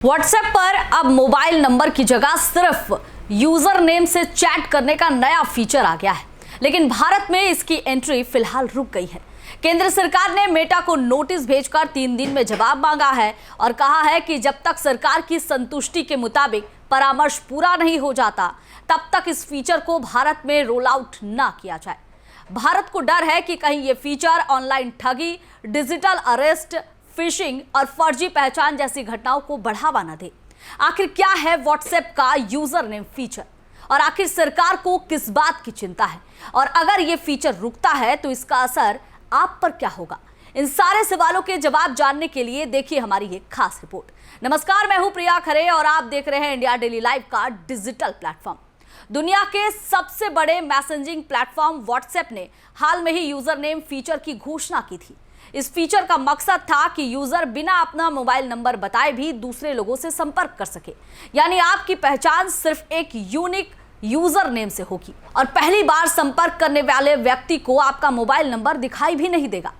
WhatsApp पर अब mobile number की जगह सिर्फ यूजर नेम से चैट करने का नया फीचर आ गया है, लेकिन भारत में इसकी एंट्री फिलहाल रुक गई है। केंद्र सरकार ने मेटा को नोटिस भेजकर 3 दिन में जवाब मांगा है और कहा है कि जब तक सरकार की संतुष्टि के मुताबिक परामर्श पूरा नहीं हो जाता, तब तक इस फीचर को भारत में रोल आउट ना किया जाए। भारत को डर है कि कहीं ये फीचर ऑनलाइन ठगी, डिजिटल अरेस्ट, फिशिंग और फर्जी पहचान जैसी घटनाओं को बढ़ावा न दे। आखिर क्या है व्हाट्सएप का यूजर नेम फीचर और आखिर सरकार को किस बात की चिंता है, और अगर ये फीचर रुकता है तो इसका असर आप पर क्या होगा? इन सारे सवालों के जवाब जानने के लिए देखिए हमारी एक खास रिपोर्ट। नमस्कार, मैं हूं प्रिया खरे और आप देख रहे हैं इंडिया डेली लाइव का डिजिटल प्लेटफॉर्म। दुनिया के सबसे बड़े मैसेजिंग प्लेटफॉर्म व्हाट्सएप ने हाल में ही यूजर नेम फीचर की घोषणा की थी। इस फीचर का मकसद था कि यूजर बिना अपना मोबाइल नंबर बताए भी दूसरे लोगों से संपर्क कर सके, यानी आपकी पहचान सिर्फ एक यूनिक यूजर नेम से होगी और पहली बार संपर्क करने वाले व्यक्ति को आपका मोबाइल नंबर दिखाई भी नहीं देगा।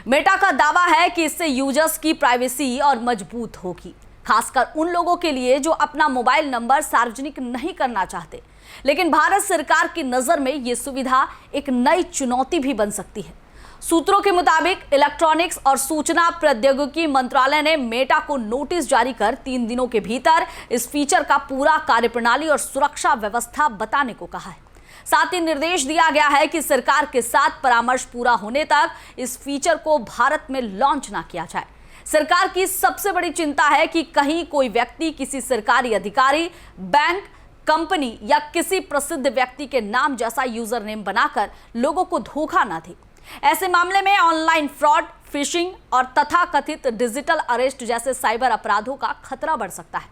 मेटा का दावा है कि इससे यूजर्स की प्राइवेसी और मजबूत होगी, खासकर उन लोगों के लिए जो अपना मोबाइल नंबर सार्वजनिक नहीं करना चाहते। लेकिन भारत सरकार की नजर में यह सुविधा एक नई चुनौती भी बन सकती है। सूत्रों के मुताबिक इलेक्ट्रॉनिक्स और सूचना प्रौद्योगिकी मंत्रालय ने मेटा को नोटिस जारी कर 3 दिनों के भीतर इस फीचर का पूरा कार्यप्रणाली और सुरक्षा व्यवस्था बताने को कहा है। साथ ही निर्देश दिया गया है कि सरकार के साथ परामर्श पूरा होने तक इस फीचर को भारत में लॉन्च ना किया जाए। सरकार की सबसे बड़ी चिंता है कि कहीं कोई व्यक्ति किसी सरकारी अधिकारी, बैंक, कंपनी या किसी प्रसिद्ध व्यक्ति के नाम जैसा यूजर नेम बनाकर लोगों को धोखा ना दे। ऐसे मामले में ऑनलाइन फ्रॉड, फिशिंग और तथाकथित डिजिटल अरेस्ट जैसे साइबर अपराधों का खतरा बढ़ सकता है।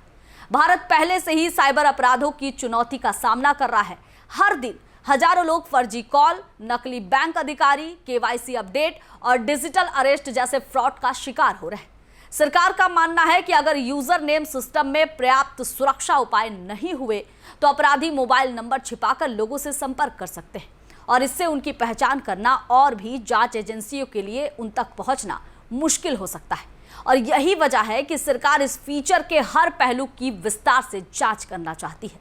भारत पहले से ही साइबर अपराधों की चुनौती का सामना कर रहा है। हर दिन हजारों लोग फर्जी कॉल, नकली बैंक अधिकारी, केवाईसी अपडेट और डिजिटल अरेस्ट जैसे फ्रॉड का शिकार हो रहे हैं। सरकार का मानना है कि अगर यूजर नेम सिस्टम में पर्याप्त सुरक्षा उपाय नहीं हुए तो अपराधी मोबाइल नंबर छिपाकर लोगों से संपर्क कर सकते हैं और इससे उनकी पहचान करना और भी जांच एजेंसियों के लिए उन तक पहुंचना मुश्किल हो सकता है। और यही वजह है कि सरकार इस फीचर के हर पहलू की विस्तार से जांच करना चाहती है।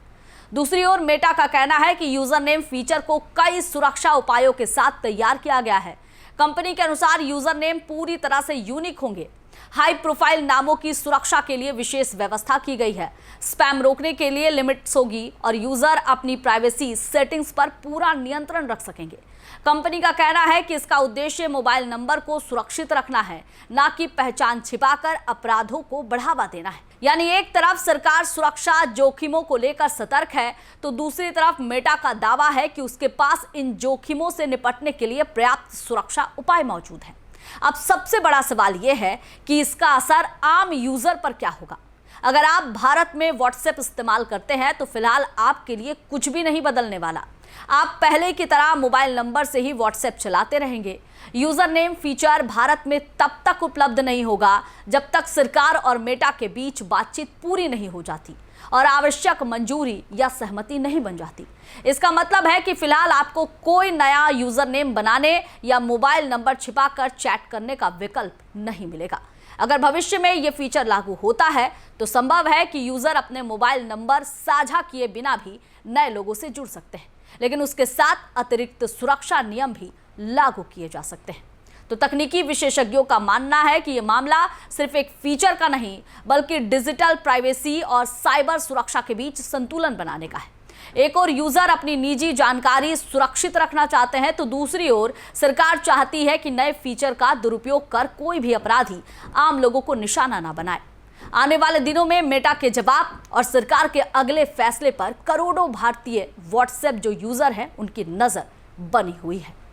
दूसरी ओर मेटा का कहना है कि यूजर नेम फीचर को कई सुरक्षा उपायों के साथ तैयार किया गया है। कंपनी के अनुसार यूजर नेम पूरी तरह से यूनिक होंगे। हाई प्रोफाइल नामों की सुरक्षा के लिए विशेष व्यवस्था की गई है। स्पैम रोकने के लिए लिमिट्स होगी और यूजर अपनी प्राइवेसी सेटिंग्स पर पूरा नियंत्रण रख सकेंगे। कंपनी का कहना है कि इसका उद्देश्य मोबाइल नंबर को सुरक्षित रखना है, ना कि पहचान छिपाकर अपराधों को बढ़ावा देना है। यानी एक तरफ सरकार सुरक्षा जोखिमों को लेकर सतर्क है, तो दूसरी तरफ मेटा का दावा है कि उसके पास इन जोखिमों से निपटने के लिए पर्याप्त सुरक्षा उपाय मौजूद हैं। अब सबसे बड़ा सवाल यह है कि इसका असर आम यूजर पर क्या होगा। अगर आप भारत में व्हाट्सएप इस्तेमाल करते हैं तो फिलहाल आपके लिए कुछ भी नहीं बदलने वाला। आप पहले की तरह मोबाइल नंबर से ही व्हाट्सएप चलाते रहेंगे। यूजर नेम फीचर भारत में तब तक उपलब्ध नहीं होगा जब तक सरकार और मेटा के बीच बातचीत पूरी नहीं हो जाती और आवश्यक मंजूरी या सहमति नहीं बन जाती। इसका मतलब है कि फिलहाल आपको कोई नया यूजर नेम बनाने या मोबाइल नंबर छिपाकर चैट करने का विकल्प नहीं मिलेगा। अगर भविष्य में यह फीचर लागू होता है तो संभव है कि यूजर अपने मोबाइल नंबर साझा किए बिना भी नए लोगों से जुड़ सकते हैं, लेकिन उसके साथ अतिरिक्त सुरक्षा नियम भी लागू किए जा सकते हैं। तो तकनीकी विशेषज्ञों का मानना है कि यह मामला सिर्फ एक फीचर का नहीं, बल्कि डिजिटल प्राइवेसी और साइबर सुरक्षा के बीच संतुलन बनाने का है। एक ओर यूजर अपनी निजी जानकारी सुरक्षित रखना चाहते हैं, तो दूसरी ओर सरकार चाहती है कि नए फीचर का दुरुपयोग कर कोई भी अपराधी आम लोगों को निशाना ना बनाए। आने वाले दिनों में मेटा के जवाब और सरकार के अगले फैसले पर करोड़ों भारतीय व्हाट्सएप जो यूजर हैं उनकी नजर बनी हुई है।